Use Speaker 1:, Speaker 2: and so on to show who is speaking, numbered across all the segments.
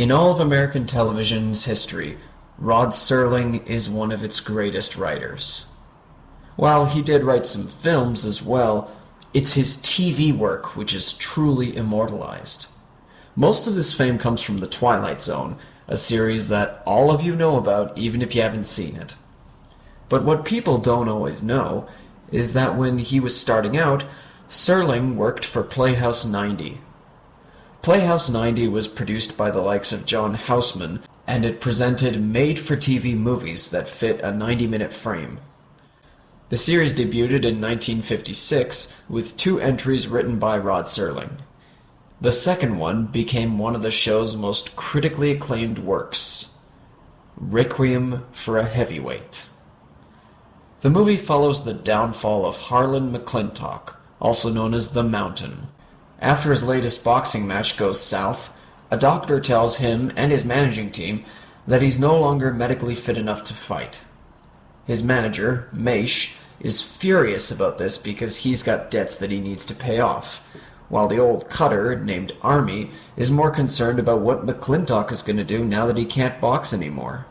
Speaker 1: In all of American television's history, Rod Serling is one of its greatest writers. While he did write some films as well, it's his TV work which is truly immortalized. Most of this fame comes from The Twilight Zone, a series that all of you know about even if you haven't seen it. But what people don't always know is that when he was starting out, Serling worked for Playhouse 90. Playhouse 90 was produced by the likes of John Houseman, and it presented made-for-TV movies that fit a 90-minute frame. The series debuted in 1956 with 2 entries written by Rod Serling. The second one became one of the show's most critically acclaimed works, Requiem for a Heavyweight. The movie follows the downfall of Harlan McClintock, also known as the Mountain. After his latest boxing match goes south, a doctor tells him and his managing team that he's no longer medically fit enough to fight. His manager, Maish, is furious about this because he's got debts that he needs to pay off, while the old cutter, named Army, is more concerned about what McClintock is going to do now that he can't box anymore.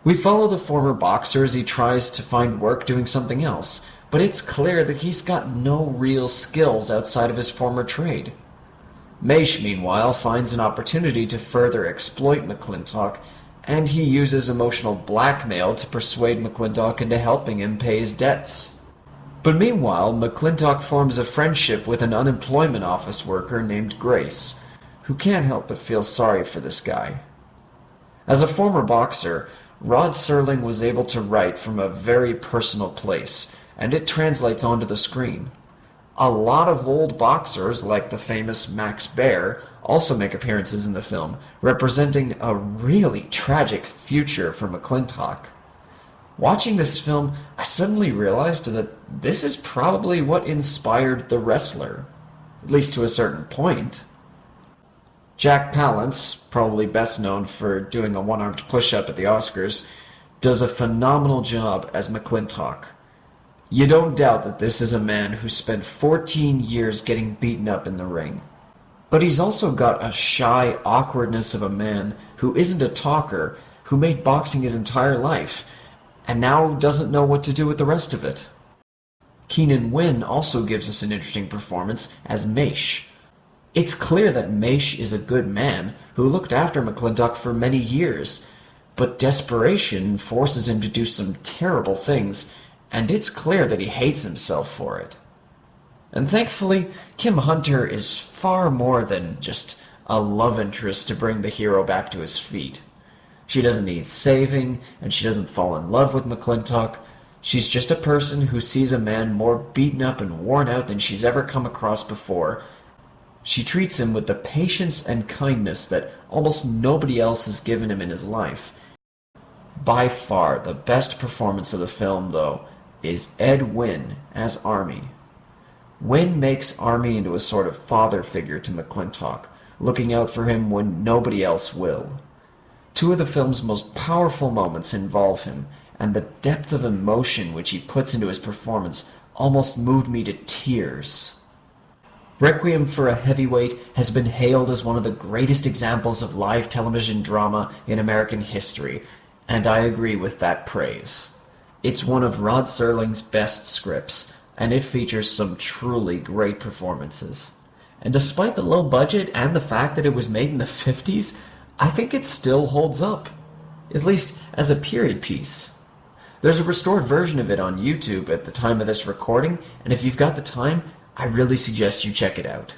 Speaker 1: We follow the former boxer as he tries to find work doing something else, but it's clear that he's got no real skills outside of his former trade. Maish, meanwhile, finds an opportunity to further exploit McClintock, and he uses emotional blackmail to persuade McClintock into helping him pay his debts. But meanwhile, McClintock forms a friendship with an unemployment office worker named Grace, who can't help but feel sorry for this guy. As a former boxer, Rod Serling was able to write from a very personal place, and it translates onto the screen. A lot of old boxers, like the famous Max Baer, also make appearances in the film, representing a really tragic future for McClintock. Watching this film, I suddenly realized that this is probably what inspired The Wrestler, at least to a certain point. Jack Palance, probably best known for doing a one-armed push-up at the Oscars, does a phenomenal job as McClintock. You don't doubt that this is a man who spent 14 years getting beaten up in the ring. But he's also got a shy awkwardness of a man who isn't a talker, who made boxing his entire life, and now doesn't know what to do with the rest of it. Keenan Wynn also gives us an interesting performance as Maish. It's clear that Maish is a good man who looked after McClintock for many years, but desperation forces him to do some terrible things, and it's clear that he hates himself for it. And thankfully, Kim Hunter is far more than just a love interest to bring the hero back to his feet. She doesn't need saving, and she doesn't fall in love with McClintock. She's just a person who sees a man more beaten up and worn out than she's ever come across before. She treats him with the patience and kindness that almost nobody else has given him in his life. By far, the best performance of the film, though, is Ed Wynn as Army. Wynn makes Army into a sort of father figure to McClintock, looking out for him when nobody else will. 2 of the film's most powerful moments involve him, and the depth of emotion which he puts into his performance almost moved me to tears. Requiem for a Heavyweight has been hailed as one of the greatest examples of live television drama in American history, and I agree with that praise. It's one of Rod Serling's best scripts, and it features some truly great performances. And despite the low budget and the fact that it was made in the 50s, I think it still holds up, at least as a period piece. There's a restored version of it on YouTube at the time of this recording, and if you've got the time, I really suggest you check it out.